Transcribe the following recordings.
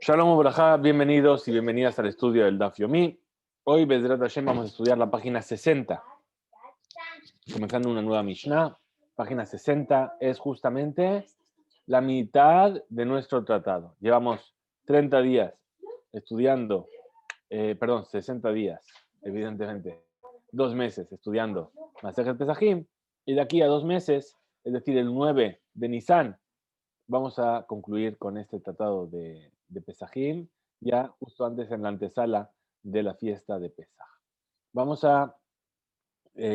Shalom Ubrajá, bienvenidos y bienvenidas al estudio del Daf Yomi. Hoy, Bezrat Hashem, vamos a estudiar la página 60, comenzando una nueva Mishnah. Página 60 es justamente la mitad de nuestro tratado. Llevamos 30 días estudiando, 60 días, evidentemente, 2 meses estudiando Masejet Pesajim, y de aquí a 2 meses, es decir, el 9 de Nisan, vamos a concluir con este tratado de Pesajim, ya justo antes en la antesala de la fiesta de Pesaj. Vamos a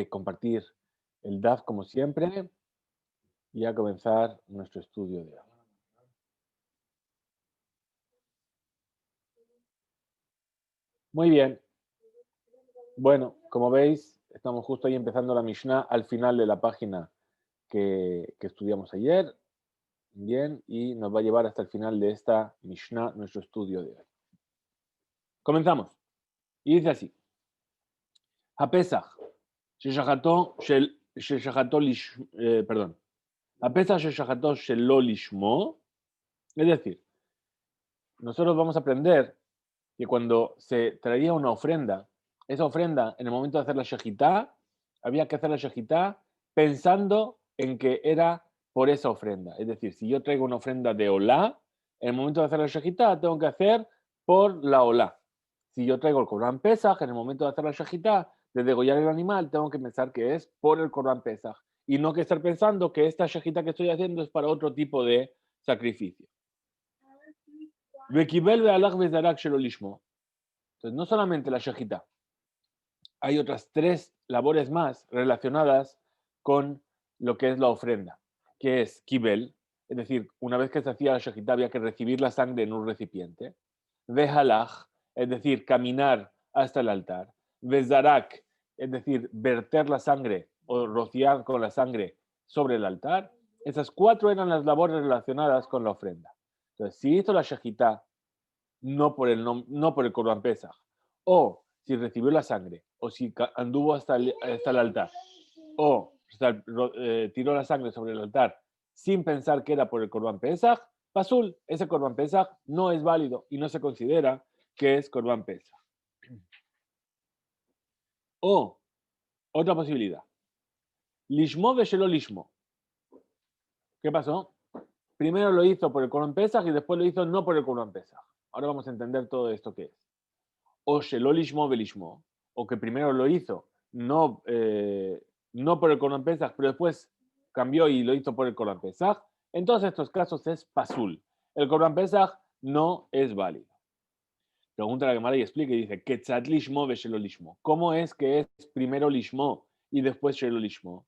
compartir el DAF como siempre y a comenzar nuestro estudio de hoy. Muy bien. Bueno, como veis, estamos justo ahí empezando la Mishnah al final de la página que estudiamos ayer. Bien, y nos va a llevar hasta el final de esta Mishnah, nuestro estudio de hoy. Comenzamos. Y dice así. הפסח הפסח ששחטו שלא לשמו, es decir, nosotros vamos a aprender que cuando se traía una ofrenda, esa ofrenda, en el momento de hacer la shejitá, había que hacer la shejitá pensando en que era por esa ofrenda. Es decir, si yo traigo una ofrenda de olá, en el momento de hacer la shejitá, tengo que hacer por la olá. Si yo traigo el Corban Pesaj, en el momento de hacer la shejitá, de degollar el animal, tengo que pensar que es por el Corban Pesaj. Y no que estar pensando que esta shejitá que estoy haciendo es para otro tipo de sacrificio. Entonces, no solamente la shejitá, hay otras 3 labores más relacionadas con lo que es la ofrenda, que es kibel, es decir, una vez que se hacía la shejitá había que recibir la sangre en un recipiente, vehalach, es decir, caminar hasta el altar, vezarak, es decir, verter la sangre o rociar con la sangre sobre el altar. Esas 4 eran las labores relacionadas con la ofrenda. Entonces, si hizo la shejitá no por el Corban Pesaj, o si recibió la sangre, o si anduvo hasta el altar, o tiró la sangre sobre el altar sin pensar que era por el Corban Pesaj, pasul, ese Corban Pesaj no es válido y no se considera que es Corban Pesaj. O, otra posibilidad, lishmo veshelo lishmo. ¿Qué pasó? Primero lo hizo por el Corban Pesaj y después lo hizo no por el Corban Pesaj. Ahora vamos a entender todo esto que es. O shelo lishmo velishmo, o que primero lo hizo no por el Corban Pesaj, pero después cambió y lo hizo por el Corban Pesaj. En todos estos casos es pasul. El Corban Pesaj no es válido. Pregunta la Gemara y explica y dice, Ketzat lishmo ve shelo lishmo. ¿Cómo es que es primero lishmo y después shelo lishmo?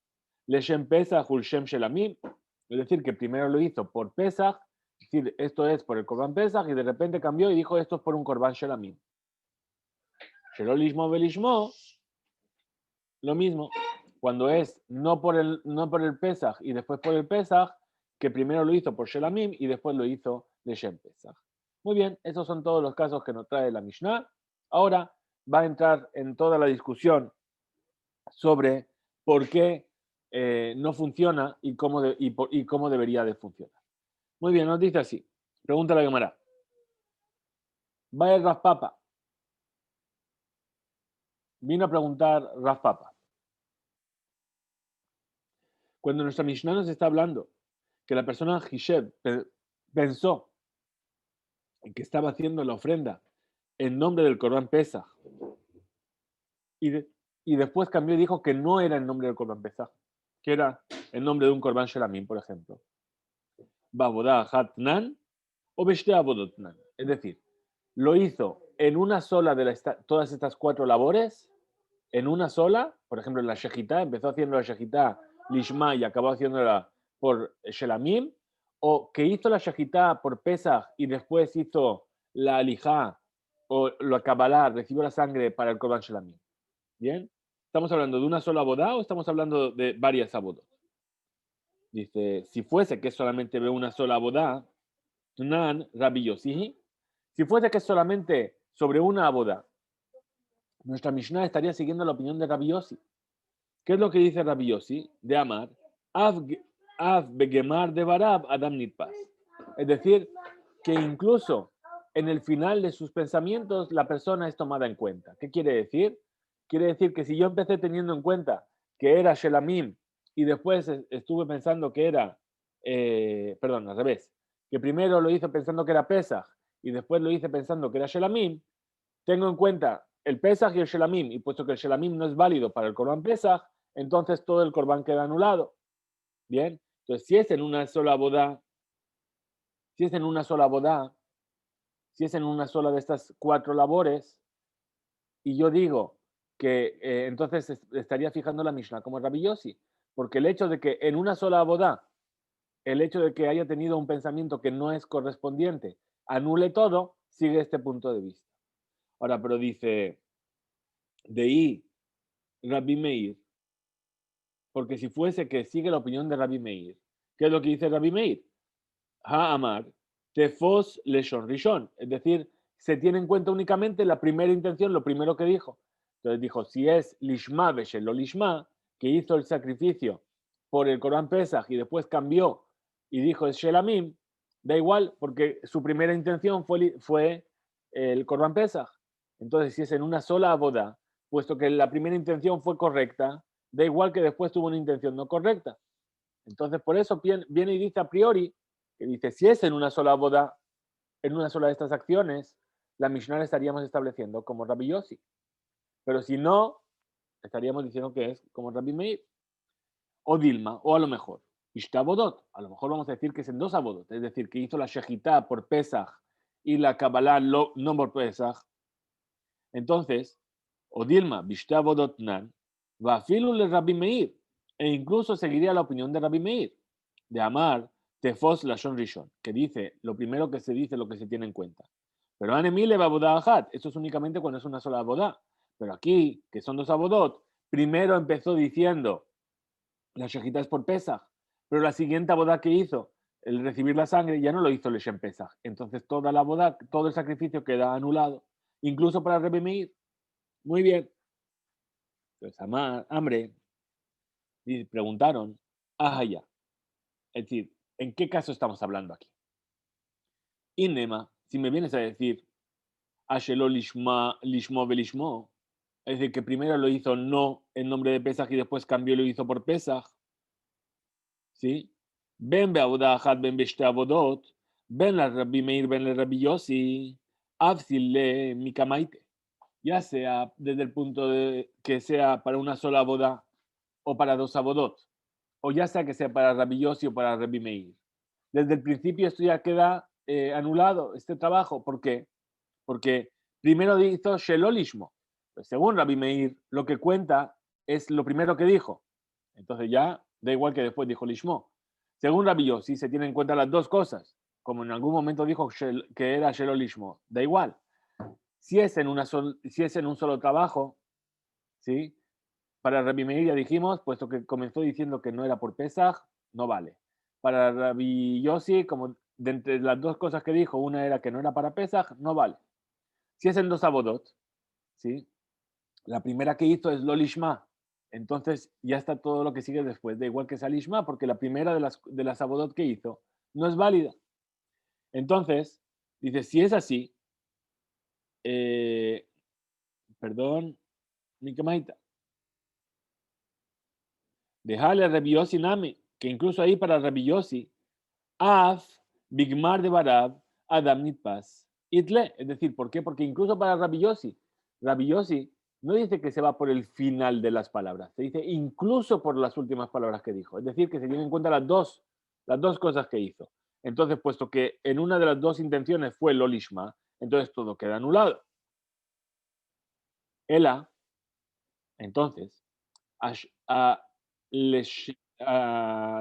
Leshem Pesaj ul shem shelamim. Es decir, que primero lo hizo por Pesaj, es decir, esto es por el Corban Pesaj, y de repente cambió y dijo, esto es por un Corban shelamim. Shelo lishmo ve lishmo, lo mismo, cuando es no por el Pesaj y después por el Pesaj, que primero lo hizo por Shelamim y después lo hizo de Shem Pesaj. Muy bien, esos son todos los casos que nos trae la Mishnah. Ahora va a entrar en toda la discusión sobre por qué no funciona y cómo debería de funcionar. Muy bien, nos dice así. Pregunta la Gemara. Vaya Rav Papa. Vino a preguntar Rav Papa. Cuando nuestra Mishnah nos está hablando que la persona Hishev pensó que estaba haciendo la ofrenda en nombre del Corban Pesaj y después cambió y dijo que no era en nombre del Corban Pesaj, que era en nombre de un Corban Shelamim, por ejemplo. Babodah Hatnan o Beshte Abodotnan. Es decir, lo hizo en una sola de todas estas 4 labores, en una sola, por ejemplo, en la Shejitá, empezó haciendo la Shejitá Lishma y acabó haciéndola por Shelamim, o que hizo la Shejitá por Pesach y después hizo la Alijá o la Kabbalah, recibió la sangre para el Korban Shelamim. ¿Bien? ¿Estamos hablando de una sola boda o estamos hablando de varias abodas? Dice, si fuese que solamente ve una sola boda, Tunan Rabbi Yossi, si fuese que solamente sobre una boda, nuestra Mishnah estaría siguiendo la opinión de Rabbi Yossi. ¿Qué es lo que dice Rabbi Yossi? De Amar, Av begemar de Barab Adam Nitpas. Es decir, que incluso en el final de sus pensamientos la persona es tomada en cuenta. ¿Qué quiere decir? Quiere decir que si yo empecé teniendo en cuenta que era Shelamim y después estuve pensando que era, perdón, al revés, que primero lo hice pensando que era Pesach y después lo hice pensando que era Shelamim, tengo en cuenta el Pesach y el Shelamim, y puesto que el Shelamim no es válido para el Corban Pesach, entonces todo el Corban queda anulado. Bien, entonces si es en una sola boda, si es en una sola boda, si es en una sola de estas 4 labores, y yo digo que entonces estaría fijando la Mishnah como Rabbi Yossi, porque el hecho de que en una sola boda, el hecho de que haya tenido un pensamiento que no es correspondiente, anule todo, sigue este punto de vista. Ahora, pero dice, de ahí Rabbi Meir, porque si fuese que sigue la opinión de Rabbi Meir, ¿qué es lo que dice Rabbi Meir? Ha-amar, tefos leshon rishon, es decir, se tiene en cuenta únicamente la primera intención, lo primero que dijo. Entonces dijo, si es lishma veshelo lishma, que hizo el sacrificio por el Corán Pesach y después cambió y dijo es shelamim, da igual, porque su primera intención fue el Corán Pesach. Entonces, si es en una sola boda, puesto que la primera intención fue correcta, da igual que después tuvo una intención no correcta. Entonces, por eso viene y dice a priori, que dice, si es en una sola boda, en una sola de estas acciones, la Mishnah la estaríamos estableciendo como Rabbi Yossi. Pero si no, estaríamos diciendo que es como Rabbi Meir. O Dilma, o a lo mejor, Ishtabodot. A lo mejor vamos a decir que es en 2 abodot, es decir, que hizo la Shejitá por Pesach y la Kabbalah no por Pesach. Entonces, o Dilma, Bishtabodot Nan, va le Rabbi Meir. E incluso seguiría la opinión de Rabbi Meir, de amar Tefos Lashon Rishon, que dice lo primero que se dice, lo que se tiene en cuenta. Pero Anemile va boda ajat, eso es únicamente cuando es una sola boda. Pero aquí, que son 2 abodot, primero empezó diciendo la shejita es por Pesach, pero la siguiente boda que hizo, el recibir la sangre, ya no lo hizo Leshem Pesach. Entonces toda la boda, todo el sacrificio queda anulado, incluso para Rebbe Meir. Muy bien. Entonces, hambre, y preguntaron, ah, ya. Es decir, ¿en qué caso estamos hablando aquí? Inema, si me vienes a decir, Ashelo lishmo velishmo, es decir, que primero lo hizo no en nombre de Pesach y después cambió y lo hizo por Pesach, ¿sí? Ben be'avodah achat, ben be'shte avodot, ben la Rabbi Meir, ben la Rabbi Yossi, afsil le mikamaite. Ya sea desde el punto de que sea para una sola boda o para 2 abodot, o ya sea que sea para Rabbi Yossi o para Rabbi Meir. Desde el principio esto ya queda anulado, este trabajo. ¿Por qué? Porque primero hizo Shelolishmo. Pues según Rabbi Meir, lo que cuenta es lo primero que dijo. Entonces ya da igual que después dijo Lishmo. Según Rabbi Yossi, se tienen en cuenta las 2 cosas. Como en algún momento dijo que era Shelolishmo. Da igual. Si es en un solo trabajo, ¿sí? Para Rabbi Meir ya dijimos, puesto que comenzó diciendo que no era por Pesach, no vale. Para Rabbi Yossi, como de entre las 2 cosas que dijo, una era que no era para Pesach, no vale. Si es en 2 abodot, ¿sí? La primera que hizo es Lolishma. Entonces ya está todo lo que sigue después. Da igual que sea Lishma, porque la primera de las abodot que hizo no es válida. Entonces, dice, si es así, eh, perdón, mi camaita, dejale a Rabbi Yossi Nami, que incluso ahí para Rabbi Yossi, Af, Bigmar de Barab, Adam Nitpas, Itle. Es decir, ¿por qué? Porque incluso para Rabbi Yossi no dice que se va por el final de las palabras, se dice incluso por las últimas palabras que dijo. Es decir, que se tienen en cuenta las dos cosas que hizo. Entonces, puesto que en una de las 2 intenciones fue Lolishma, entonces todo queda anulado. Ela, entonces,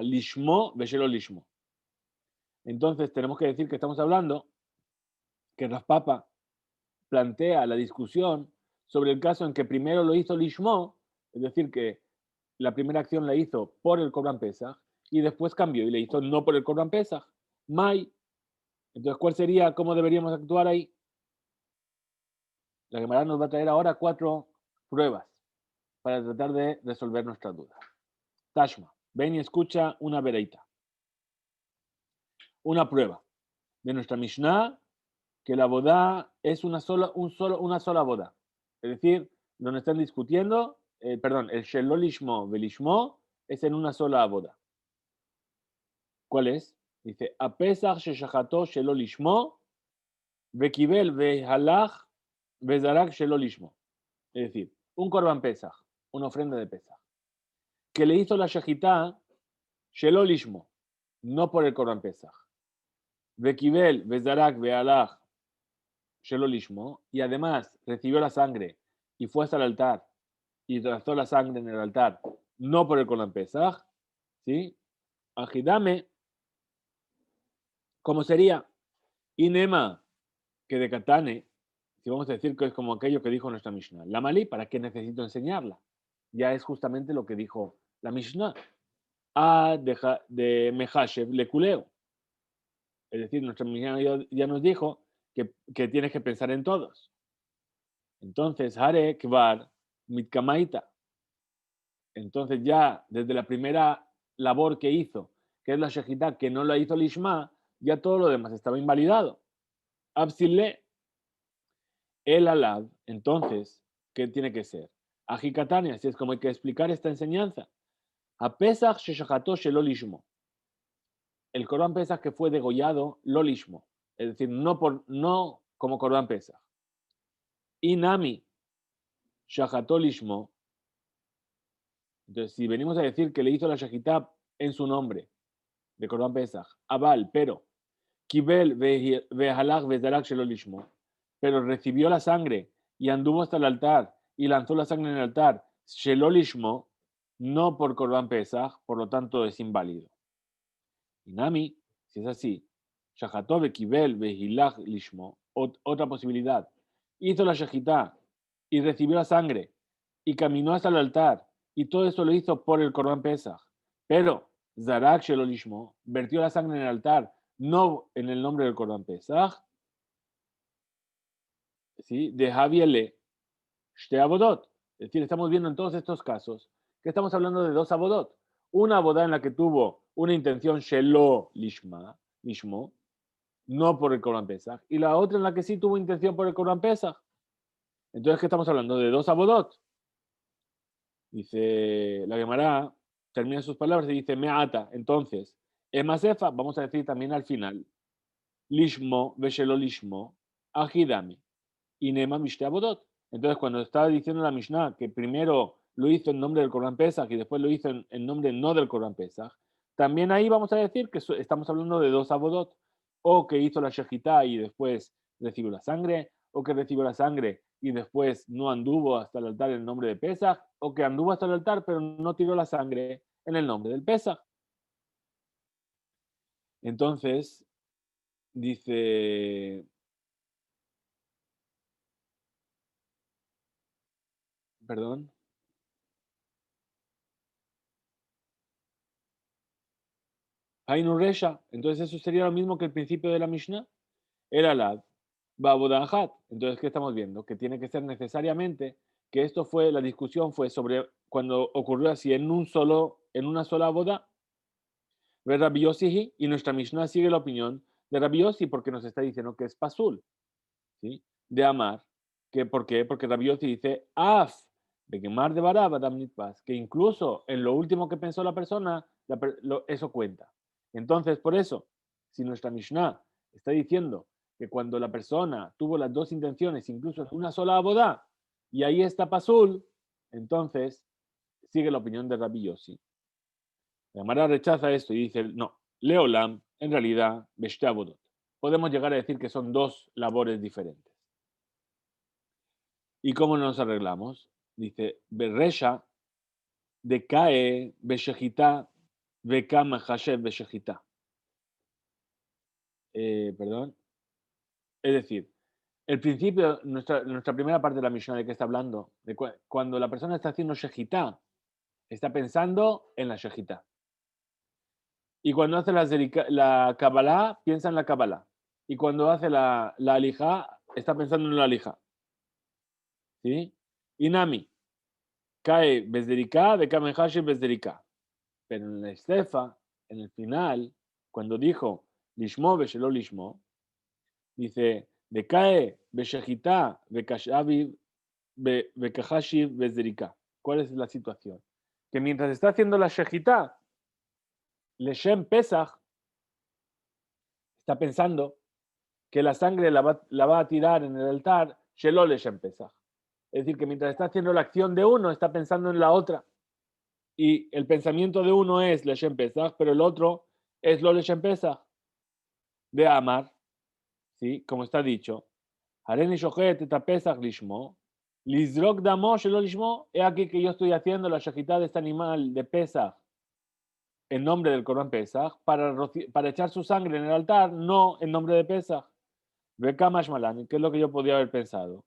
lishmo veshelo lishmo. Entonces, tenemos que decir que estamos hablando que Rav Papa plantea la discusión sobre el caso en que primero lo hizo Lishmo, es decir, que la primera acción la hizo por el Corban Pesach y después cambió y le hizo no por el Corban Pesach. Mai. Entonces, ¿cuál sería, cómo deberíamos actuar ahí? La Gemara nos va a traer ahora 4 pruebas para tratar de resolver nuestra duda. Tashma, ven y escucha una vereita. Una prueba de nuestra Mishnah que la boda es una sola boda. Es decir, donde están discutiendo, perdón, el shelo lishmo velishmo es en una sola boda. ¿Cuál es? Dice, a pesach sheshachato shelo lishmo vekibel vehalach vezarak shelo lishmo. Es decir, un korban pesach, una ofrenda de pesach, que le hizo la shejitá shelo lishmo, no por el korban pesach. Vekibel vezarak vehalach shelo lishmo, y además recibió la sangre y fue hasta el altar y trazó la sangre en el altar, no por el korban pesach, ¿sí? Ajidame, ¿cómo sería? Inema, que de Katane, si vamos a decir que es como aquello que dijo nuestra Mishnah. La Malí, ¿para qué necesito enseñarla? Ya es justamente lo que dijo la Mishnah. A de Mehashev le culeo. Es decir, nuestra Mishnah ya nos dijo que tienes que pensar en todos. Entonces, Hare Kvar Mitkamaita. Entonces ya desde la primera labor que hizo, que es la Shejitá, que no la hizo Lishma, ya todo lo demás estaba invalidado. Absile el alab, entonces, ¿qué tiene que ser? Ajikatania, así es como hay que explicar esta enseñanza. A Pesach sheshachato shelo lishmo. El Corban Pesach que fue degollado, lo lishmo. Es decir, no como Corban Pesach. Inami shachato lishmo. Entonces, si venimos a decir que le hizo la shejitá en su nombre, de Corban Pesach, Abal, pero, Kibel vehalach vezarak shelo lishmo, pero recibió la sangre y anduvo hasta el altar y lanzó la sangre en el altar, shelo lishmo, no por Corban Pesach, por lo tanto es inválido. Y Nami, si es así, Shacható Kibel vehilach lishmo, otra posibilidad, hizo la shejitá y recibió la sangre y caminó hasta el altar y todo eso lo hizo por el Corban Pesach, pero Zarak shelo lishmo, vertió la sangre en el altar, no en el nombre del Corban Pesach, ¿sí? De Javiele, Shte Abodot. Es decir, estamos viendo en todos estos casos que estamos hablando de dos Abodot. Una boda en la que tuvo una intención Shelo Lishmo, no por el Corban Pesach, y la otra en la que sí tuvo intención por el Corban Pesach. Entonces, ¿qué estamos hablando? De dos Abodot. Dice la Gemara, termina sus palabras y dice, Meata. Entonces, Emasefa, vamos a decir también al final, Lishmo, Veshelo Lishmo, Ajidami, Inema Mishte Abodot. Entonces, cuando estaba diciendo la Mishnah que primero lo hizo en nombre del Corban Pesach y después lo hizo en nombre no del Corban Pesach, también ahí vamos a decir que estamos hablando de dos Abodot, o que hizo la Shejitá y después recibió la sangre, o que recibió la sangre y después no anduvo hasta el altar en nombre de Pesach, o que anduvo hasta el altar pero no tiró la sangre en el nombre del Pesach. Entonces, dice, perdón, Hainu Resha, entonces eso sería lo mismo que el principio de la Mishnah, el Alad, Babodahat. Entonces, ¿qué estamos viendo? Que tiene que ser necesariamente que esto fue, la discusión fue sobre cuando ocurrió así en una sola boda, de Rabbi Yossi, y nuestra Mishnah sigue la opinión de Rabbi Yossi porque nos está diciendo que es pasul, ¿sí? De amar. ¿Por qué? Porque Rabbi Yossi dice, af, de quemar de barab adam nitpas, que incluso en lo último que pensó la persona, eso cuenta. Entonces, por eso, si nuestra Mishnah está diciendo que cuando la persona tuvo las dos intenciones, incluso en una sola boda, y ahí está pasul, entonces sigue la opinión de Rabbi Yossi. La Gemara rechaza esto y dice, no, Leolam, en realidad, Beshte Abodot. Podemos llegar a decir que son dos labores diferentes. ¿Y cómo nos arreglamos? Dice, Berresha, decae, Beshejita, Bekama Hashev Beshejita. Perdón. Es decir, el principio, nuestra primera parte de la misión de que está hablando, de cuando la persona está haciendo Shejita, está pensando en la Shejita. Y cuando hace la Kabbalah, piensa en la Kabbalah. Y cuando hace la Alijá, está pensando en la Alijá. ¿Sí? Inami, cae Bezderika, de Kamen Hashi Bezderika. Pero en la Estefa, en el final, cuando dijo Lishmo Beshelo Lishmo, dice Decae, Beshejitá, Bekahashiv, Bezerika. ¿Cuál es la situación? Que mientras está haciendo la Shejitá, Leshem Pesach está pensando que la sangre la va a tirar en el altar, Shelo Leshem Pesach. Es decir, que mientras está haciendo la acción de uno, está pensando en la otra. Y el pensamiento de uno es Leshem Pesach, pero el otro es Lo Leshem Pesach. De Amar, ¿sí? Como está dicho. Hareni Shochet et Pesach Lishmo. Lizrok Damo Shelo Lishmo. He aquí que yo estoy haciendo la shejitá de este animal de Pesach en nombre del Corban Pesach para echar su sangre en el altar, no en nombre de Pesach. Bekamash Malan, ¿qué es lo que yo podía haber pensado?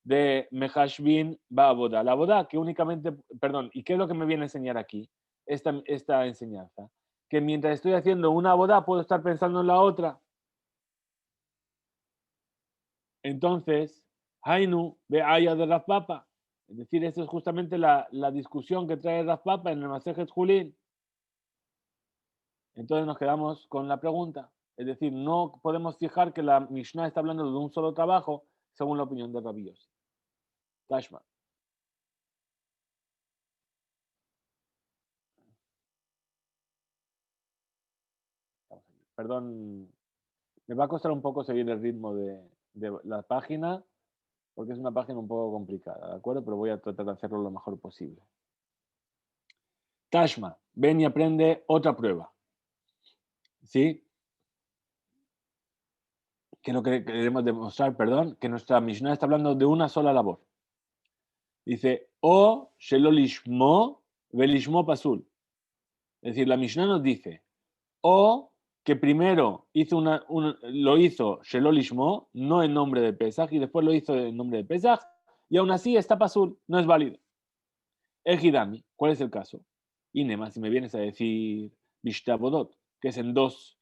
De Mehashbin Ba'avoda. La boda que únicamente, perdón, ¿y qué es lo que me viene a enseñar aquí? Esta enseñanza. Que mientras estoy haciendo una boda puedo estar pensando en la otra. Entonces, Hainu Be'aya de Rav Papa. Es decir, esta es justamente la discusión que trae Rav Papa en el Masejet Julín. Entonces nos quedamos con la pregunta. Es decir, no podemos fijar que la Mishnah está hablando de un solo trabajo, según la opinión de Rabbi Yossi. Tashma. Perdón, me va a costar un poco seguir el ritmo de la página, porque es una página un poco complicada, ¿de acuerdo? Pero voy a tratar de hacerlo lo mejor posible. Tashma, ven y aprende otra prueba. ¿Sí? Que lo que queremos demostrar, perdón, que nuestra Mishnah está hablando de una sola labor. Dice, o shelo lishmo velishmo pasul. Es decir, la Mishnah nos dice, o que primero lo hizo shelo lishmo, no en nombre de Pesach, y después lo hizo en nombre de Pesach, y aún así está pasul, no es válido. Ejidami, ¿cuál es el caso? Y Nema, si me vienes a decir Bishtabodot, que es en dos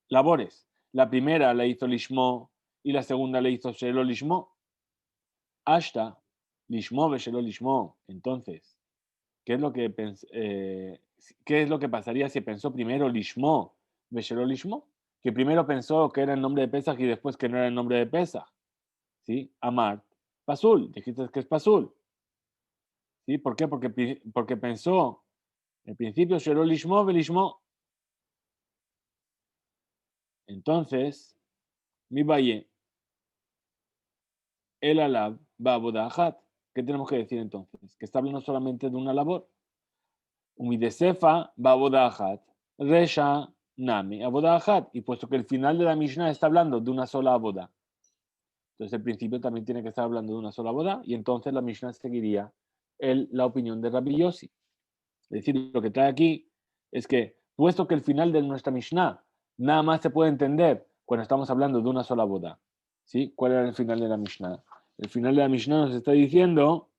labores. La primera la hizo Lishmo y la segunda le hizo Shelo Lishmo. Hasta Lishmo Shelo Lishmo. Entonces, ¿qué es lo que qué es lo que pasaría si pensó primero Lishmo Shelo Lishmo? Que primero pensó que era el nombre de Pesach y después que no era el nombre de Pesach. ¿Sí? Amar. Pasul, dijiste que es Pasul. ¿Sí? ¿Por qué? Porque pensó en principio Shelo Lishmo Lishmo. Entonces, mi valle, el alab, babodajat. ¿Qué tenemos que decir entonces? Que está hablando solamente de una labor. Umidesefa, babodajat, resha, nami, abodajat. Y puesto que el final de la Mishnah está hablando de una sola aboda, entonces el principio también tiene que estar hablando de una sola aboda, y entonces la Mishnah seguiría la opinión de Rabbi Yossi. Es decir, lo que trae aquí es que, puesto que el final de nuestra Mishnah nada más se puede entender cuando estamos hablando de una sola boda, ¿sí? ¿Cuál era el final de la Mishnah? El final de la Mishnah nos está diciendo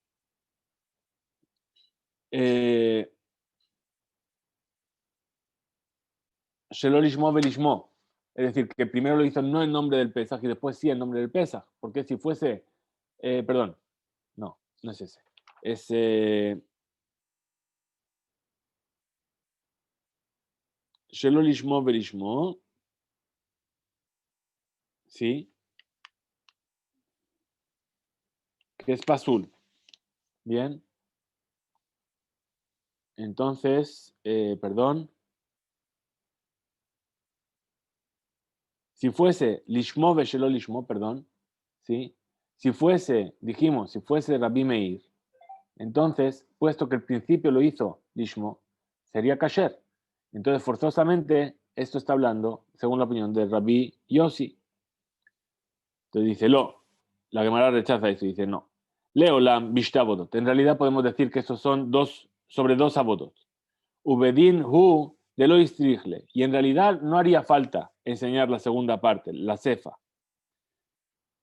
Shelo lishmo velishmo. Es decir, que primero lo hizo no en nombre del Pesaj y después sí en nombre del Pesaj. Porque si fuese, perdón, no es ese. Es Shelo lishmo velishmo, ¿sí? Que es Pasul. Bien. Entonces, perdón. Si fuese Lishmo Veshelo Lishmo, perdón, ¿sí? Si fuese Rabbi Meir, entonces, puesto que el principio lo hizo Lishmo, sería Kasher. Entonces, forzosamente, esto está hablando, según la opinión de Rabbi Yossi. Entonces dice, la Gemara rechaza eso y dice, no. Leolam Bishtabodot. En realidad podemos decir que estos son sobre dos abodot. Ubedin hu de lo istrichle. Y en realidad no haría falta enseñar la segunda parte, la cefa.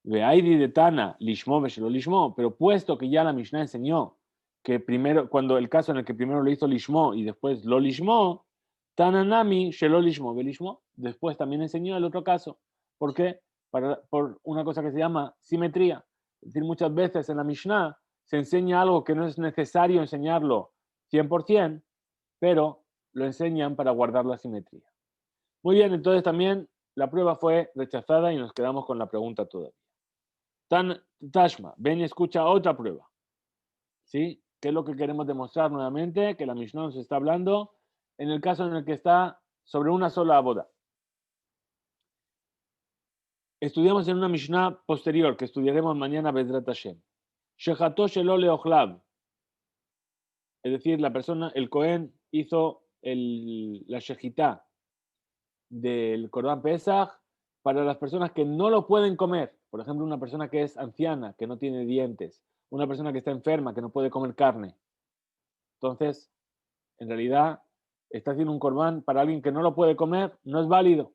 Veaidi de Tana, lishmo veshelo lishmo. Pero puesto que ya la Mishnah enseñó que primero, cuando el caso en el que primero lo hizo lishmo y después lo lishmo, Tananami shelo lishmo velishmo. Después también enseñó el otro caso. ¿Por qué? Por una cosa que se llama simetría. Es decir, muchas veces en la Mishnah se enseña algo que no es necesario enseñarlo 100%, pero lo enseñan para guardar la simetría. Muy bien, entonces también la prueba fue rechazada y nos quedamos con la pregunta todavía. Tashma, ven y escucha otra prueba. ¿Sí? ¿Qué es lo que queremos demostrar nuevamente? Que la Mishnah nos está hablando en el caso en el que está sobre una sola boda. Estudiamos en una Mishnah posterior, que estudiaremos mañana, Bezrat Hashem. Shechato shelo leochlav. Es decir, la persona, el Cohen, hizo la shejitá del Corban Pesach para las personas que no lo pueden comer. Por ejemplo, una persona que es anciana, que no tiene dientes. Una persona que está enferma, que no puede comer carne. Entonces, en realidad, está haciendo un Corban para alguien que no lo puede comer, no es válido.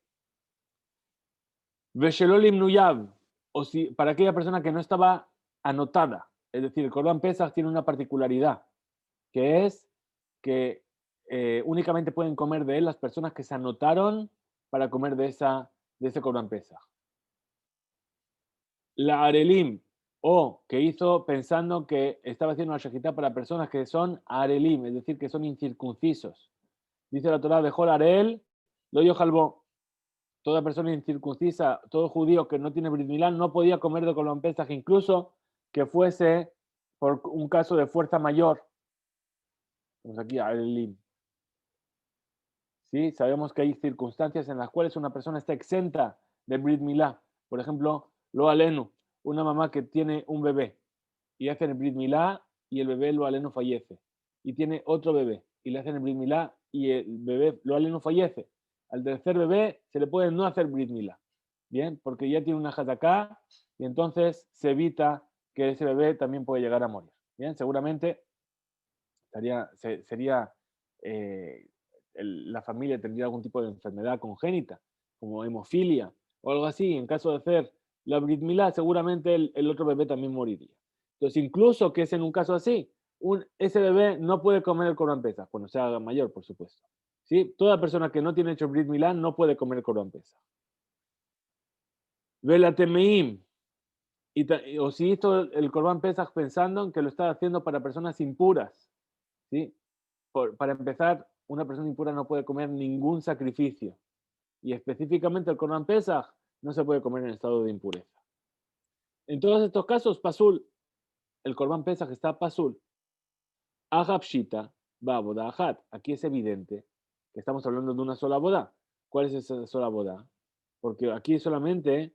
Veshelolim nuyav, o si, para aquella persona que no estaba anotada. Es decir, el Corban Pesach tiene una particularidad, que es que únicamente pueden comer de él las personas que se anotaron para comer de ese Corban Pesach. La Arelim, o que hizo pensando que estaba haciendo una shejitá para personas que son Arelim, es decir, que son incircuncisos. Dice la Torá, dejó la Arel, lo yojalbó. Toda persona incircuncisa, todo judío que no tiene Brit Milá no podía comer de Corban Pesach, incluso que fuese por un caso de fuerza mayor. Pues aquí, Arelim. ¿Sí? Sabemos que hay circunstancias en las cuales una persona está exenta de Brit Milá. Por ejemplo, lo alenu, una mamá que tiene un bebé y hacen el Brit Milá y el bebé lo alenu fallece. Y tiene otro bebé y le hacen el Brit Milá y el bebé lo alenu fallece. Al tercer bebé se le puede no hacer Brit Milá. Bien, porque ya tiene una hataká y entonces se evita que ese bebé también puede llegar a morir. Bien, seguramente sería la familia tendría algún tipo de enfermedad congénita, como hemofilia o algo así. En caso de hacer la Brit Milá, seguramente el otro bebé también moriría. Entonces, incluso que es en un caso así, ese bebé no puede comer el Corban Pesach, cuando sea mayor, por supuesto. ¿Sí? Toda persona que no tiene hecho Brit Milá no puede comer el Corban Pesach. Vela Temeim. O si hizo el Corban Pesach pensando en que lo está haciendo para personas impuras. ¿Sí? Para empezar, una persona impura no puede comer ningún sacrificio. Y específicamente el Corban Pesach no se puede comer en estado de impureza. En todos estos casos, pasul, el Corban Pesach está pasul. Ahapshita, baboda ahat. Aquí es evidente que estamos hablando de una sola boda. ¿Cuál es esa sola boda? Porque aquí solamente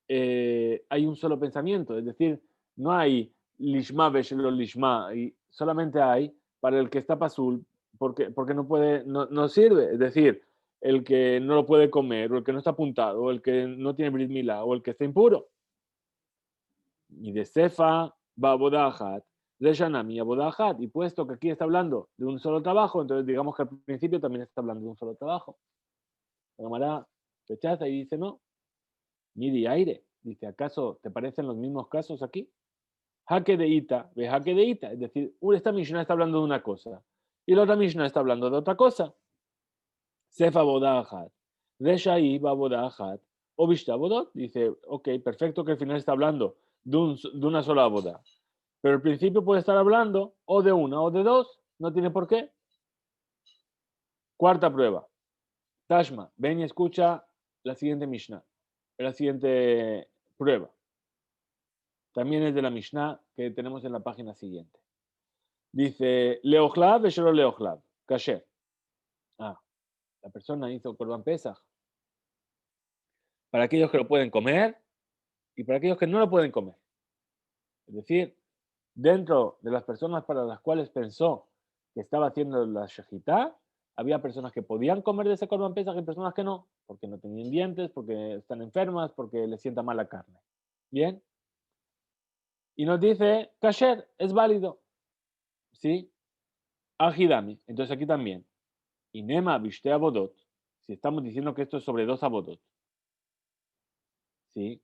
hay un solo pensamiento, es decir, no hay lishma veshelo lishma, y solamente hay para el que está pasul, porque no puede, no sirve, es decir, el que no lo puede comer, o el que no está apuntado, o el que no tiene brit milá, o el que está impuro. Y de sefa va bodahat, de shanami a bodahat, y puesto que aquí está hablando de un solo trabajo, entonces digamos que al principio también está hablando de un solo trabajo. La Gemara rechaza y dice no, ni de aire. Dice, ¿acaso te parecen los mismos casos aquí? Jaque de ita, ve jaque de ita. Es decir, esta Mishnah está hablando de una cosa y la otra Mishnah está hablando de otra cosa. Sefa bodajat, Reshaí va bodajat, o Vishta bodot. Dice, ok, perfecto que al final está hablando de una sola boda. Pero al principio puede estar hablando o de una o de dos, no tiene por qué. Cuarta prueba. Tashma, ven y escucha la siguiente Mishnah, la siguiente prueba. También es de la Mishnah que tenemos en la página siguiente. Dice, Leochlav, Veshelo Leochlav, Kasher. Ah, la persona hizo Corban Pesach para aquellos que lo pueden comer y para aquellos que no lo pueden comer. Es decir, dentro de las personas para las cuales pensó que estaba haciendo la shejitá, había personas que podían comer de ese Corban Pesach y personas que no, porque no tenían dientes, porque están enfermas, porque les sienta mal la carne. Bien. Y nos dice, Kasher, es válido. ¿Sí? Ajidami. Entonces aquí también. Inema bishte abodot. Si estamos diciendo que esto es sobre dos abodot. ¿Sí?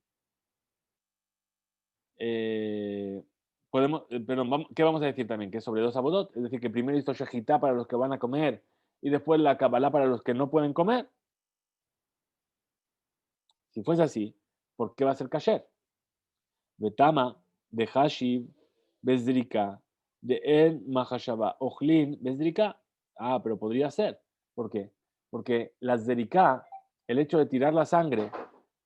Pero ¿qué vamos a decir también? Que es sobre dos abodot. Es decir, que primero hizo shejitá para los que van a comer y después la kabbalá para los que no pueden comer. Si fuese así, ¿por qué va a ser kasher? Betama, de hashiv, bezdrika, de en mahashaba, ochlin, bezdrika. Ah, pero podría ser. ¿Por qué? Porque la zdrika, el hecho de tirar la sangre,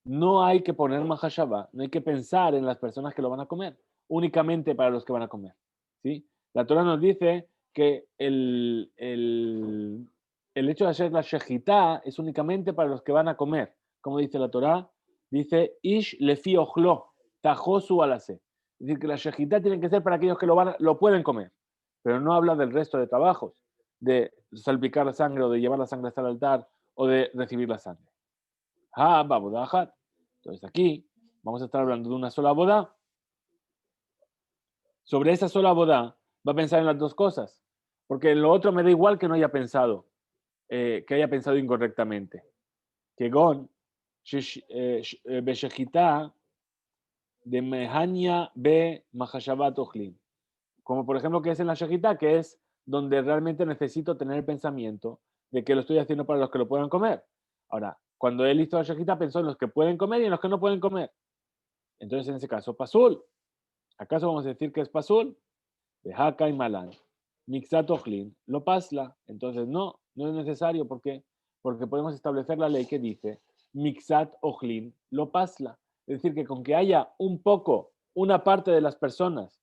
no hay que poner mahashaba, no hay que pensar en las personas que lo van a comer, únicamente para los que van a comer. ¿Sí? La Torah nos dice que el hecho de hacer la shejitá es únicamente para los que van a comer. Como dice la Torah, dice ish lefi ochlo, tajosu alase. Es decir, que la shejitá tiene que ser para aquellos que lo pueden comer, pero no habla del resto de trabajos, de salpicar la sangre o de llevar la sangre hasta el altar o de recibir la sangre. Ah, babodahat. Entonces aquí vamos a estar hablando de una sola boda. Sobre esa sola boda va a pensar en las dos cosas, porque en lo otro me da igual que no haya pensado, que haya pensado incorrectamente. Que gon, beshechita de mehania be mahashabat ochlin. Como por ejemplo que es en la shejita, que es donde realmente necesito tener el pensamiento de que lo estoy haciendo para los que lo puedan comer. Ahora, cuando él hizo la shejita pensó en los que pueden comer y en los que no pueden comer. Entonces, en ese caso, pasul. ¿Acaso vamos a decir que es pasul? De haka y malan. Mixat ochlin, lo pasla. Entonces, no es necesario. ¿Por qué? Porque podemos establecer la ley que dice mixat ochlin, lo pasla. Es decir, que con que haya un poco, una parte de las personas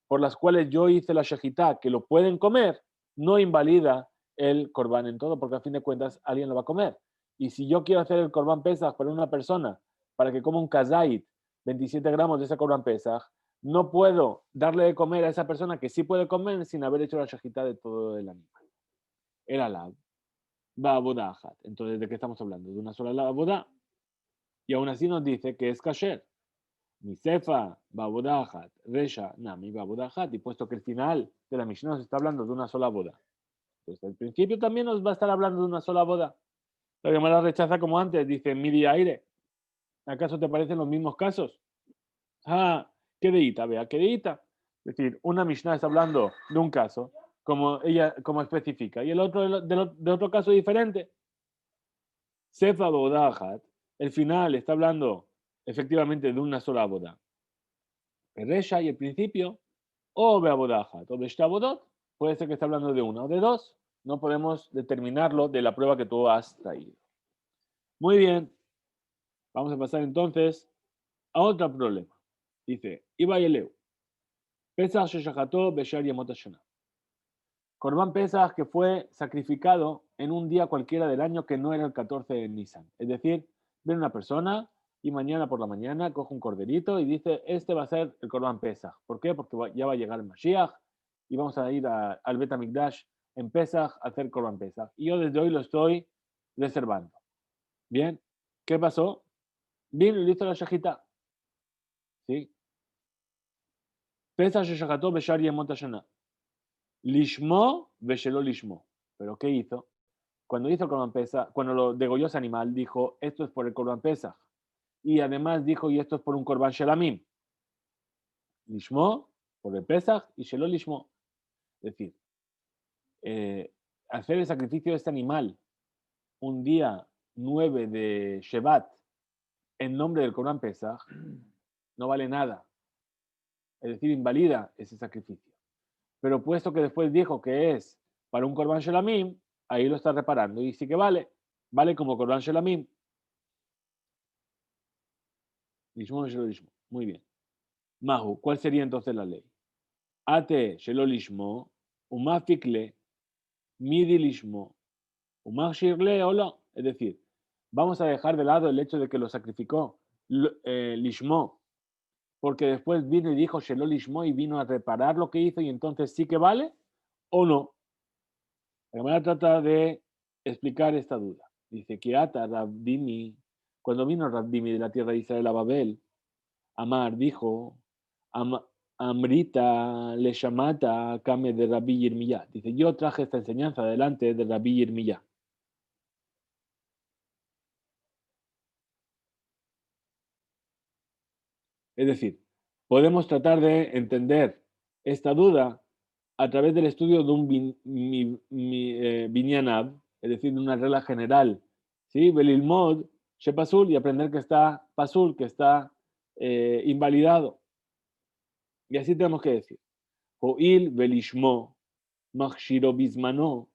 por las cuales yo hice la shejitá que lo pueden comer, no invalida el corbán en todo, porque a fin de cuentas alguien lo va a comer. Y si yo quiero hacer el corbán pesaj para una persona, para que coma un kazait, 27 gramos de ese corbán pesaj, no puedo darle de comer a esa persona que sí puede comer sin haber hecho la shejitá de todo el animal. El alab, va a bodahat. Entonces, ¿de qué estamos hablando? De una sola boda. Y aún así nos dice que es kasher. Misefa, Babodahat, Resha, Nami, Babodahat, y puesto que el final de la Mishnah nos está hablando de una sola boda, pues el principio también nos va a estar hablando de una sola boda. La Gemara rechaza como antes, dice Midi aire. ¿Acaso te parecen los mismos casos? Ah, qué deita, vea, qué deita. Es decir, una Mishnah está hablando de un caso, como ella, como especifica, y el otro de otro caso diferente. Sefa Babodahat, el final está hablando efectivamente de una sola boda. El Resha y el principio, o Beabodajat, o Beshtabodot, puede ser que esté hablando de una o de dos. No podemos determinarlo de la prueba que tú has traído. Muy bien, vamos a pasar entonces a otro problema. Dice, Iba Yeleu, Pesach Sheshachato Beshar Yemot Hashanah. Corbán Pesach que fue sacrificado en un día cualquiera del año que no era el 14 de Nisan. Es decir, viene una persona y mañana por la mañana coge un corderito y dice, este va a ser el Corbán Pesach. ¿Por qué? Porque ya va a llegar el Mashiach y vamos a ir al Bet HaMikdash en Pesach a hacer Corbán Pesach. Y yo desde hoy lo estoy reservando. Bien, ¿qué pasó? Vino y listo la shejita. ¿Sí? Pesach Sheshachato Beshar Yemot Hashanah. Lishmo Beshelo Lishmo. ¿Pero qué hizo? Cuando hizo el Corban Pesach, cuando lo degolló ese animal, dijo, esto es por el Corban Pesach. Y además dijo, y esto es por un Corban Shelamim. Lishmo, por el Pesach, y Shelo Lishmo. Es decir, hacer el sacrificio de este animal un día 9 de Shevat en nombre del Corban Pesach no vale nada. Es decir, invalida ese sacrificio. Pero puesto que después dijo que es para un Corban Shelamim, ahí lo está reparando. Y sí que vale. Vale como Corban Shelamim. Lishmo, Shelo Lishmo. Muy bien. Mahu, ¿cuál sería entonces la ley? Ate shelo lishmo, umafikle, midi lishmo, umashirle o no. Es decir, vamos a dejar de lado el hecho de que lo sacrificó lishmo, porque después vino y dijo shelo lishmo y vino a reparar lo que hizo y entonces sí que vale o no. La Gemara trata de explicar esta duda. Dice que ata Rabdimi, cuando vino Rabdimi de la tierra de Israel a Babel, Amar dijo, Amrita le llamata Kame de Rabbi Yirmiyah. Dice, yo traje esta enseñanza delante de Rabbi Yirmiyah. Es decir, podemos tratar de entender esta duda a través del estudio de un binyanab, es decir, de una regla general. ¿Sí? Belilmod, Shepasul, y aprender que está pasul, que está invalidado. Y así tenemos que decir. Ho'il velishmo, machshiro bismano,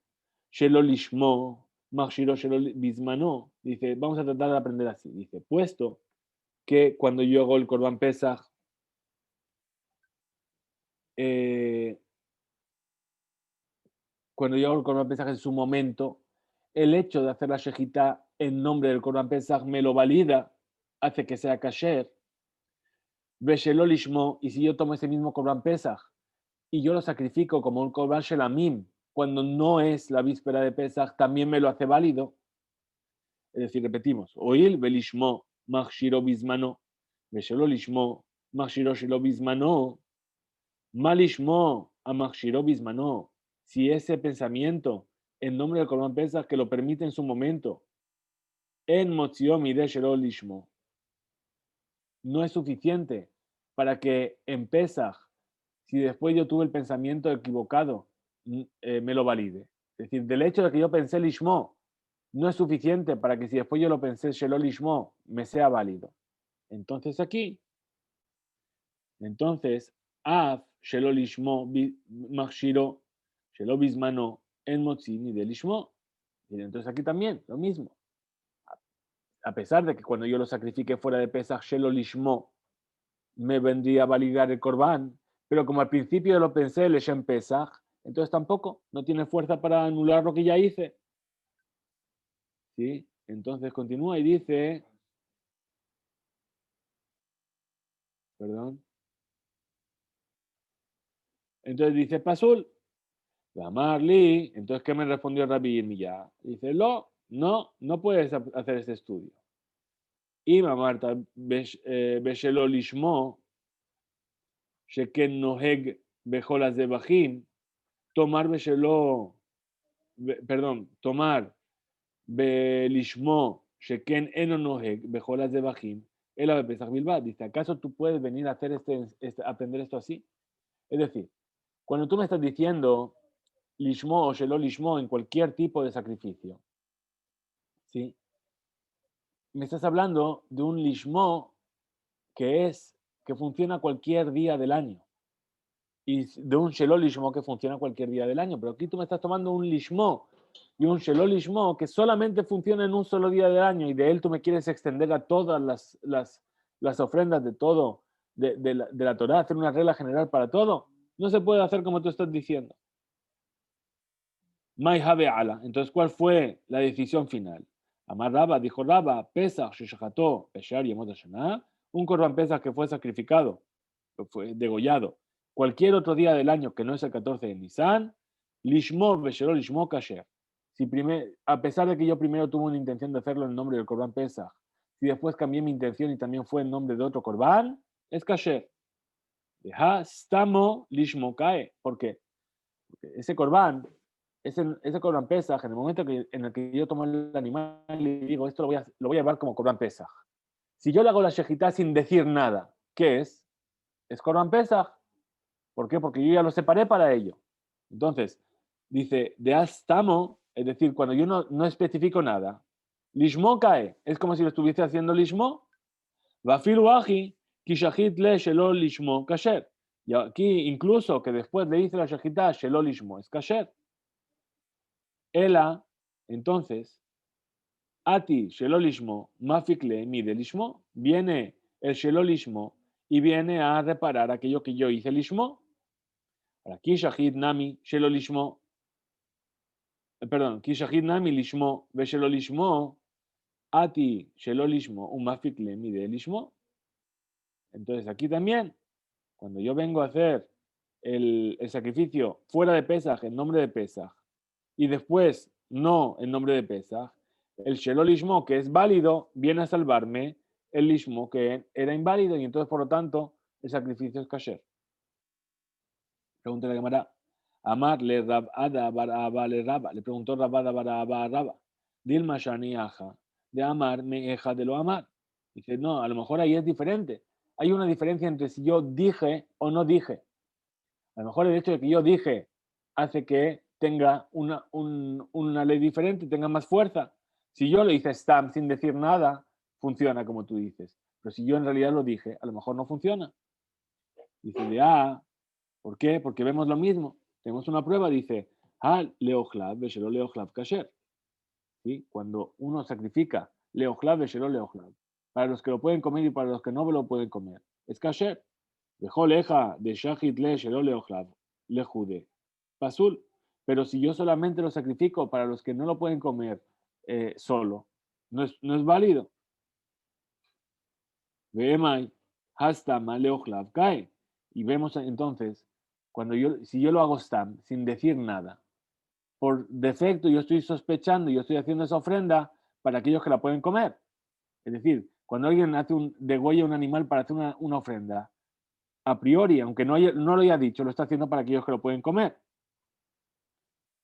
shelo lishmo, machshiro shelo bismano. Dice, vamos a tratar de aprender así. Dice, puesto que cuando yo hago el Corban Pesach, eh, cuando yo hago el Corban Pesach en su momento, el hecho de hacer la shejitá en nombre del Corban Pesach me lo valida, hace que sea kasher. Veshelo lishmo, y si yo tomo ese mismo Corban Pesach y yo lo sacrifico como un Corban Shelamim, cuando no es la víspera de Pesach, también me lo hace válido. Es decir, repetimos, oil belishmo machshiro bismano, veshelo lishmo machshiro shelo bismano, malishmo a machshiro bismano. Si ese pensamiento en nombre del Corban Pesach que lo permite en su momento, en motziomi de shelo lishmo, no es suficiente para que en Pesach, si después yo tuve el pensamiento equivocado, me lo valide. Es decir, del hecho de que yo pensé lishmo, no es suficiente para que si después yo lo pensé shelo lishmo, me sea válido. Entonces aquí, af shelo lishmo machshiro shelo bismano en motzini de lishmo. Y entonces aquí también, lo mismo. A pesar de que cuando yo lo sacrifique fuera de Pesach shelo lishmo, me vendría a validar el Corban, pero como al principio lo pensé, el Shem Pesach, entonces tampoco, no tiene fuerza para anular lo que ya hice. ¿Sí? Entonces continúa y dice, perdón, entonces dice Pasul, Marli, entonces ¿qué me respondió Rabbi Yirmiyah? Dice, no puedes hacer este estudio. Y Marta Beshelo Lishmo, Sheken Noheg Bejolas de Bajim, tomar Beshelo, tomar Belishmo, Sheken Enonoheg, Bejolas de Bajim, el ave Pesach Bilbao. Dice, ¿acaso tú puedes venir a hacer aprender esto así? Es decir, cuando tú me estás diciendo Lishmo o Shelo Lishmo en cualquier tipo de sacrificio, ¿sí? Me estás hablando de un Lishmo que funciona cualquier día del año. Y de un Shelo Lishmo que funciona cualquier día del año. Pero aquí tú me estás tomando un Lishmo y un Shelo Lishmo que solamente funciona en un solo día del año y de él tú me quieres extender a todas las ofrendas de todo, de la Torá, hacer una regla general para todo. No se puede hacer como tú estás diciendo. Mai Habe Ala. Entonces, ¿cuál fue la decisión final? Amar Raba, dijo Raba, Pesach, Sheshachato, Eshar y un Corban Pesach que fue sacrificado, fue degollado, cualquier otro día del año que no es el 14 de Nisan, Lishmo, Beshelo, Lishmo, Kasher. A pesar de que yo primero tuve una intención de hacerlo en nombre del Corban Pesach, si después cambié mi intención y también fue en nombre de otro Corban, es Kasher. Deja, Stamo, Lishmo, Kae. ¿Por qué? Porque ese Corban ese Corban Pesaj, en el momento en el que yo tomo el animal y digo, esto lo voy a llevar como Corban Pesaj. Si yo le hago la shejitá sin decir nada, ¿qué es? Es Corban Pesaj. ¿Por qué? Porque yo ya lo separé para ello. Entonces, dice, de astamo, es decir, cuando yo no especifico nada, lishmo cae, es como si lo estuviese haciendo lishmo, vafilu aji, kishahit le shelo lishmo kasher. Y aquí, incluso que después le dice la shejitá, shelo lishmo, es kasher. Ela, entonces, Ati Shelolishmo, Mafikle Mide Lishmo, viene el Shelolishmo y viene a reparar aquello que yo hice Lishmo. Aquí Shahid Nami Shelolishmo, perdón, Kishahid Nami Lishmo, Ve Shelolishmo, Ati Shelolishmo, un Mafikle Mide Lishmo. Entonces aquí también, cuando yo vengo a hacer el sacrificio fuera de Pesaj, en nombre de Pesaj, y después no en nombre de Pesaj, el Shelo Lishmo, que es válido, viene a salvarme el Lishmo, que era inválido, y entonces, por lo tanto, el sacrificio es kasher. Pregunta la Gemara. Amar le Rabada Baraba le Raba. Le preguntó Rabada Baraba a Raba. Dilma Shani Aja. De Amar me eja de lo Amar. Dice, no, a lo mejor ahí es diferente. Hay una diferencia entre si yo dije o no dije. A lo mejor el hecho de que yo dije hace que tenga una ley diferente, tenga más fuerza. Si yo lo hice stamp sin decir nada, funciona como tú dices. Pero si yo en realidad lo dije, a lo mejor no funciona. Dice ¿por qué? Porque vemos lo mismo. Tenemos una prueba, dice, leochlav, beshelo leochlav kasher. ¿Sí? Cuando uno sacrifica leochlav veshelo leochlav. Para los que lo pueden comer y para los que no lo pueden comer. Es kasher. Vejoleja de shachit le shelo leochlav le jude. Pasul. Pero si yo solamente lo sacrifico para los que no lo pueden comer solo, no es válido. Veemai, hastama leochlav cae. Y vemos entonces, si yo lo hago stam, sin decir nada, por defecto yo estoy sospechando, yo estoy haciendo esa ofrenda para aquellos que la pueden comer. Es decir, cuando alguien degüella un animal para hacer una ofrenda, a priori, aunque no lo haya dicho, lo está haciendo para aquellos que lo pueden comer.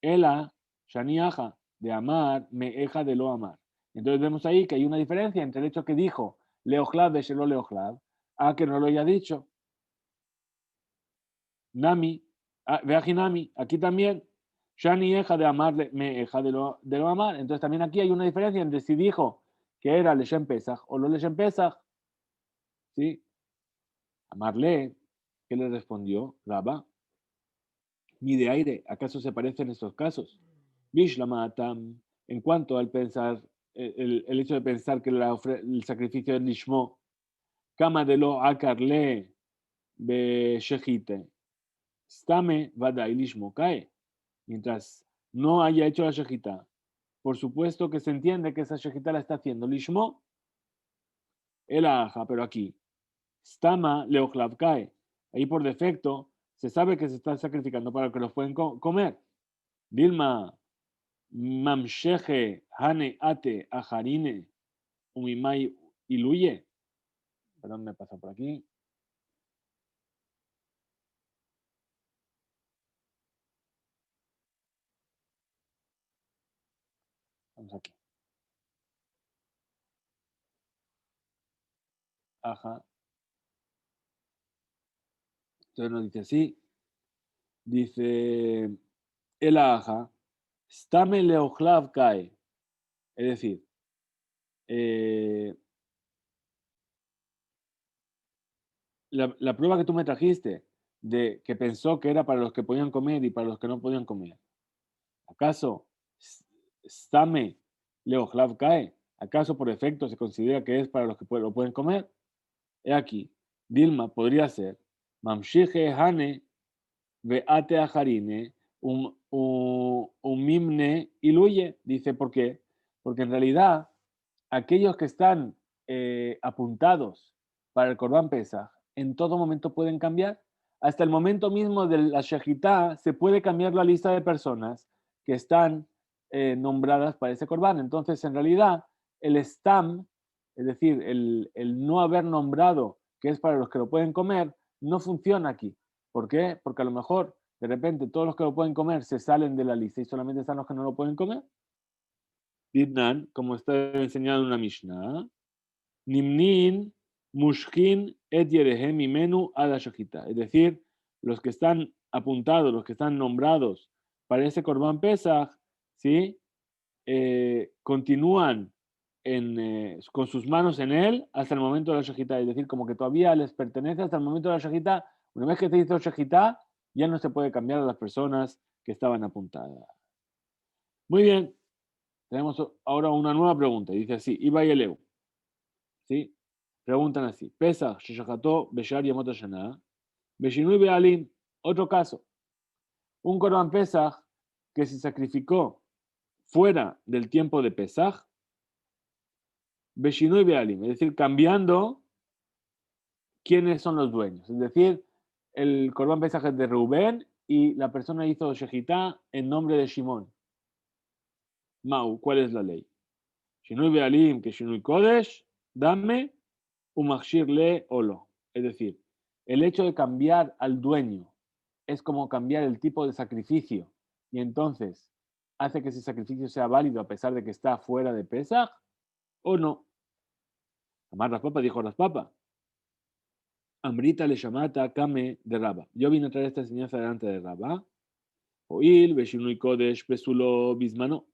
Ela, shaniaja, de amar, meeja de lo amar. Entonces vemos ahí que hay una diferencia entre el hecho que dijo leochlav de shelo leochlav a que no lo haya dicho. Nami, veajinami, aquí también, shaniaja de amar, meeja de lo amar. Entonces también aquí hay una diferencia entre si dijo que era leshem pesach o lo leshem pesach. ¿Sí? Amarle, ¿qué le respondió? Rabba, ni de aire, ¿acaso se parecen estos casos? Bishlamatam, en cuanto al pensar, el hecho de pensar que el sacrificio es lishmo, kama de lo akarle be shechite, stame vadai lishmo cae, mientras no haya hecho la shechita, por supuesto que se entiende que esa shechita la está haciendo lishmo, el aja, pero aquí, stama leochlav cae, ahí por defecto se sabe que se está sacrificando para que los pueden comer. Dilma, mamsheje hane ate ajarine umimai iluye. Perdón, me pasa por aquí. Vamos aquí. Aja. Entonces nos dice así. Dice el aja. Stame leochlav cae. Es decir, eh, la prueba que tú me trajiste de que pensó que era para los que podían comer y para los que no podían comer. ¿Acaso stame leochlav cae? ¿Acaso por efecto se considera que es para los que lo pueden comer? He aquí, Dilma podría ser Mamshige Hane Veate Ajarine un Mimne Iluye. Dice, ¿por qué? Porque en realidad aquellos que están apuntados para el Corban Pesach en todo momento pueden cambiar. Hasta el momento mismo de la Shejitá se puede cambiar la lista de personas que están nombradas para ese Corban. Entonces, en realidad, el Stam, es decir, el no haber nombrado que es para los que lo pueden comer, no funciona aquí. ¿Por qué? Porque a lo mejor de repente todos los que lo pueden comer se salen de la lista y solamente están los que no lo pueden comer. Ditnan, como está enseñado en una Mishnah, Nimnin, Mushkin, Et Yerehem, Imenu, Ada Shachita. Es decir, los que están apuntados, los que están nombrados para ese Corban Pesach, ¿sí? Continúan con sus manos en él hasta el momento de la Shejitá. Es decir, como que todavía les pertenece hasta el momento de la Shejitá. Una vez que se hizo Shejitá, ya no se puede cambiar a las personas que estaban apuntadas. Muy bien, tenemos ahora una nueva pregunta. Dice así, Iba y Eleu. ¿Sí? Preguntan así, Pesach, Sheshachato, Beshar Yamot Hashanah, Beshinui Bealim. Otro caso, un Corban Pesach que se sacrificó fuera del tiempo de Pesach, Beshinui Bealim, es decir, cambiando quiénes son los dueños. Es decir, el Corban Pesach es de Rubén y la persona hizo Shejitá en nombre de Shimón. Mau, ¿cuál es la ley? Shinui Bealim, que Shinui Kodesh, dame un machir le olo. Es decir, el hecho de cambiar al dueño es como cambiar el tipo de sacrificio y entonces hace que ese sacrificio sea válido a pesar de que está fuera de Pesach o no. Amar Raspapa dijo Raspapa. Amrita le llamata Kame de Rabba. Yo vine a traer esta enseñanza delante de Rabba. Oil, Beshinui Kodesh, Pesulo, Bismano.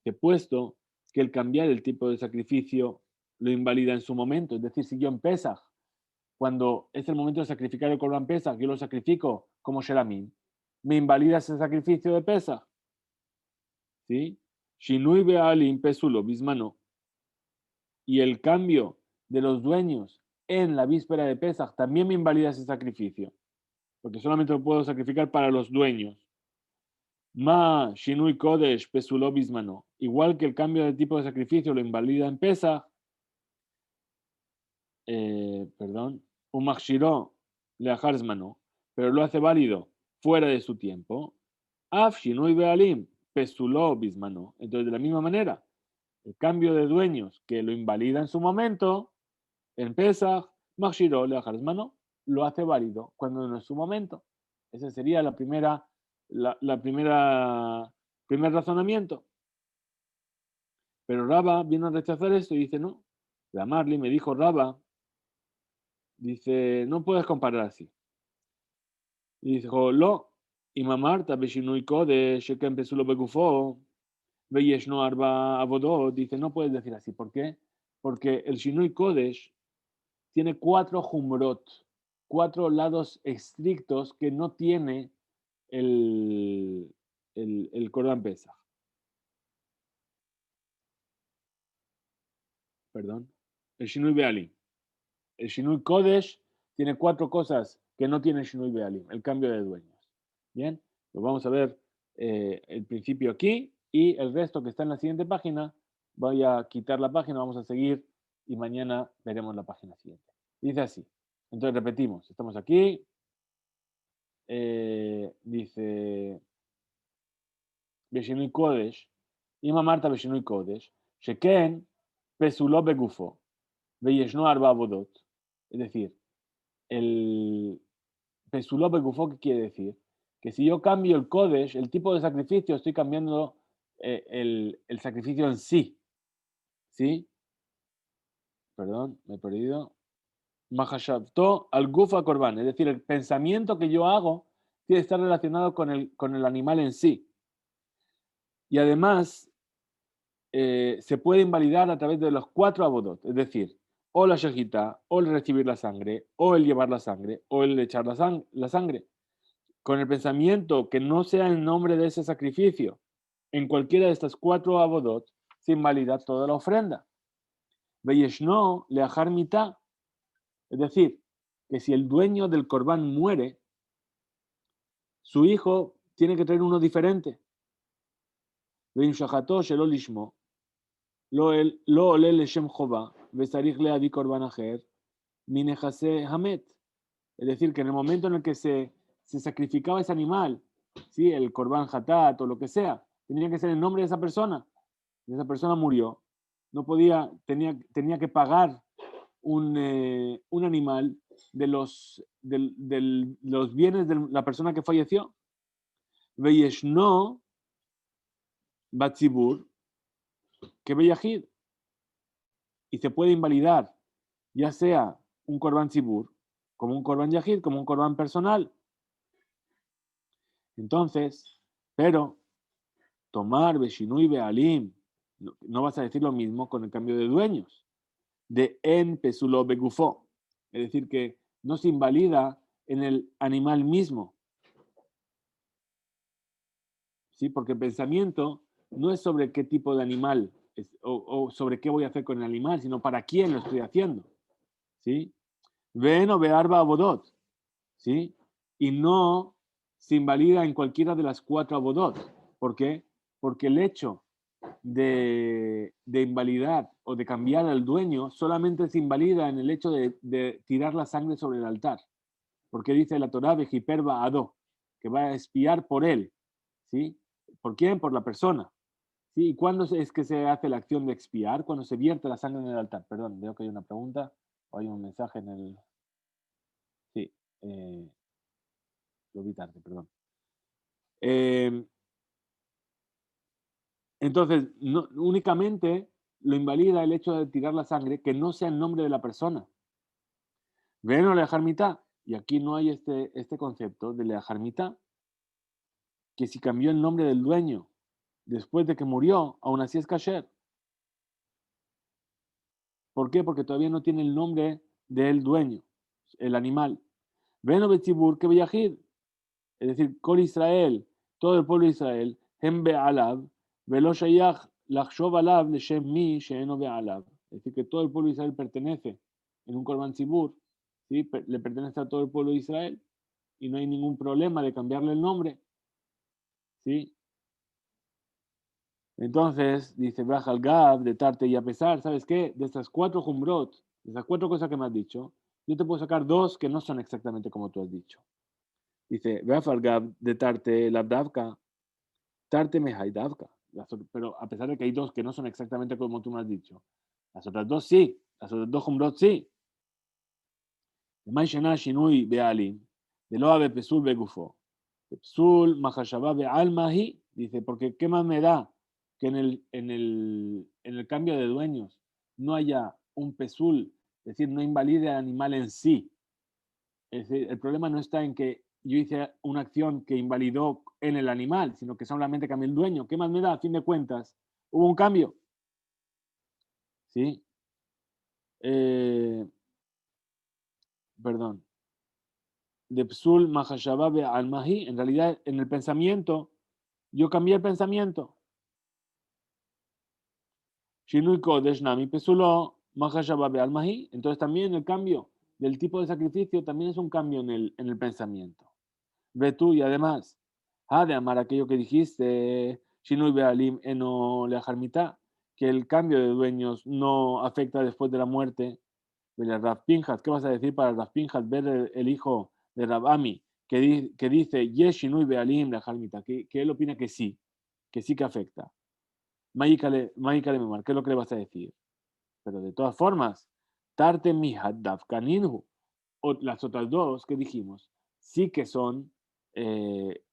He puesto que el cambiar el tipo de sacrificio lo invalida en su momento. Es decir, si yo en Pesach, cuando es el momento de sacrificar el Corban Pesach, yo lo sacrifico como Shelamim, me invalida ese sacrificio de Pesach. ¿Sí? Shinui Bealim Pesulo, Bismano. y el cambio de los dueños en la víspera de Pesach también me invalida ese sacrificio, porque solamente lo puedo sacrificar para los dueños. Ma Shinui Kodesh Pesulo Bismano, igual que el cambio de tipo de sacrificio lo invalida en Pesach, un Machshiro Leachar Zmano, pero lo hace válido fuera de su tiempo. Af Shinui Bealim Pesulo Bismano. Entonces, de la misma manera, el cambio de dueños que lo invalida en su momento, en Pesach, Machshiro Leachar Zmano, lo hace válido cuando no es su momento. Ese sería primer razonamiento. Pero Raba vino a rechazar esto y dice, no. La Marley me dijo Raba, dice, no puedes comparar así. Y dijo, lo, y mamarta beshinui kodesh, que empezó lo begufó, veyeshno arba avodot, dice, no puedes decir así. ¿Por qué? Porque el shinui kodesh tiene 4 jumrot, 4 lados estrictos que no tiene el Corban Pesach. Perdón. El Shinui Bealim. El Shinui Kodesh tiene 4 cosas que no tiene el Shinui Bealim, el cambio de dueños. Bien, pues vamos a ver el principio aquí y el resto que está en la siguiente página. Voy a quitar la página, vamos a seguir y mañana veremos la página siguiente. Dice así. Entonces repetimos, estamos aquí. Dice Beshinui Kodesh, Ima Marta Beshinui Kodesh, Sheken Pesulo Begufo, Veyeshno Arba Avodot. Es decir, el Pesulo Begufo, ¿qué quiere decir? Que si yo cambio el Kodesh, el tipo de sacrificio, estoy cambiando el sacrificio en sí. ¿Sí? Perdón, me he perdido. Mahashavto al Gufa Korban, es decir, el pensamiento que yo hago tiene que estar relacionado con el animal en sí. Y además, se puede invalidar a través de los 4 abodot, es decir, o la shejita, o el recibir la sangre, o el llevar la sangre, o el echar la sangre. Con el pensamiento que no sea en nombre de ese sacrificio, en cualquiera de estas 4 abodot, se invalida toda la ofrenda. Veyeshno leachar mitad, es decir, que si el dueño del corbán muere, su hijo tiene que traer uno diferente. Veimshachato shelo lishmo. לא עולה לשם חובה, וצריך להביא קורבן אחר, מנכסי המת. Es decir, que en el momento en el que se sacrificaba ese animal, ¿sí? El corbán hatat o lo que sea, tenía que ser en nombre de esa persona. Esa persona murió, no podía, tenía que pagar un animal de los bienes de la persona que falleció. Veyeshno batzibur, que beyahid, y se puede invalidar, ya sea un Corban Tzibur, como un Corban Yahid, como un Corban personal. Entonces, pero, tomar Beshinui Bealim, no vas a decir lo mismo con el cambio de dueños, de En Pesulo Begufo, es decir, que no se invalida en el animal mismo. ¿Sí? Porque el pensamiento no es sobre qué tipo de animal o sobre qué voy a hacer con el animal, sino para quién lo estoy haciendo. ¿Sí? Ven o bearba abodot, ¿sí? Y no se invalida en cualquiera de las 4 abodot. ¿Por qué? Porque el hecho de invalidar o de cambiar al dueño solamente se invalida en el hecho de tirar la sangre sobre el altar. Porque dice la Torá, Vejiperba Ado, que va a espiar por él. ¿Sí? ¿Por quién? Por la persona. ¿Sí? ¿Y cuándo es que se hace la acción de expiar? Cuando se vierte la sangre en el altar. Perdón, veo que hay una pregunta o hay un mensaje en el... Sí, lo vi tarde, perdón. Entonces, no, únicamente lo invalida el hecho de tirar la sangre que no sea en nombre de la persona. Ven o leajar mitad. Y aquí no hay este concepto de leajar mitad, que si cambió el nombre del dueño después de que murió, aún así es kasher. ¿Por qué? Porque todavía no tiene el nombre del dueño, el animal. Ven o betzibur que beyahid. Es decir, Kol Israel, todo el pueblo de Israel, hem be'alav, velo shayach lachshov alav leshem mi she'eno be'alav. es decir, que todo el pueblo de Israel pertenece en un Korban Tzibur, ¿sí? Le pertenece a todo el pueblo de Israel y no hay ningún problema de cambiarle el nombre, ¿sí? Entonces, dice Braj al Gab, de Tarte y a pesar, ¿sabes qué? De estas 4 Jumbrot, de esas 4 cosas que me has dicho, yo te puedo sacar 2 que no son exactamente como tú has dicho. Dice, Braj al Gab, de Tarte la Davka, Tarte me Haidavka. Pero a pesar de que hay 2 que no son exactamente como tú me has dicho, las otras 2 sí, las otras 2 Jumbrot sí. Maishana Shinui Bealim, de Loabe Pesul Begufo. Pesul Mahashaba Bealmahi, dice, porque ¿qué más me da que en el cambio de dueños no haya un Pesul, es decir, no invalide al animal en sí? Es decir, el problema no está en que yo hice una acción que invalidó en el animal, sino que solamente cambié el dueño. ¿Qué más me da? A fin de cuentas, hubo un cambio. ¿Sí? Perdón. De Psul Mahashababe al Mahi, en realidad en el pensamiento, yo cambié el pensamiento. Shinui Kodesh Nami Pesulo Mahashababe al Mahi, entonces también el cambio del tipo de sacrificio también es un cambio en el pensamiento. Ve tú y además, de amar aquello que dijiste, Shinui Bealim Eno Leajarmita, que el cambio de dueños no afecta después de la muerte. Rav Pinjas, ¿qué vas a decir para Rav Pinjas, ver el hijo de Rav Ami, que dice Yeshinui Bealim Leajarmita, que él opina que sí que afecta? Maíkale Memar, ¿qué es lo que le vas a decir? Pero de todas formas, Tarte Mihad Dafkaninhu, o las otras 2 que dijimos, sí que son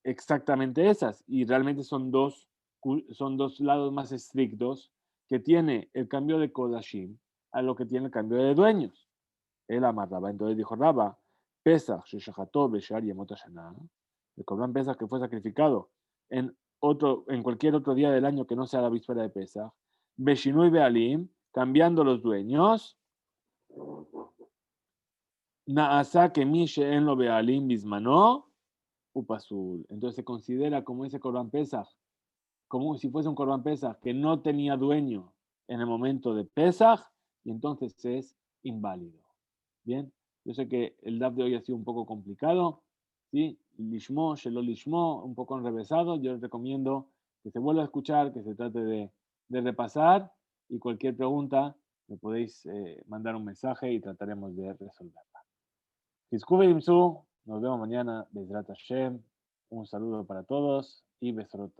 exactamente esas, y realmente son dos lados más estrictos que tiene el cambio de Kodashim a lo que tiene el cambio de dueños. Él amarraba, entonces dijo Raba, Pesach, Sheshaható, Beshar y Shana, el Corban Pesach que fue sacrificado en cualquier otro día del año que no sea la víspera de Pesach, Beshinui Bealim, cambiando los dueños, Naasa que Mishe en lo Bealim Bismanó, Upasul. Entonces se considera como ese Corban Pesach, como si fuese un Corban Pesach que no tenía dueño en el momento de Pesach, y entonces es inválido. Bien, yo sé que el DAF de hoy ha sido un poco complicado, ¿sí? Lishmo, Shelo Lishmo, un poco enrevesado. Yo les recomiendo que se vuelva a escuchar, que se trate de repasar, y cualquier pregunta me podéis mandar un mensaje y trataremos de resolverla. Nos vemos mañana, Bezrat Hashem. Un saludo para todos y besorot.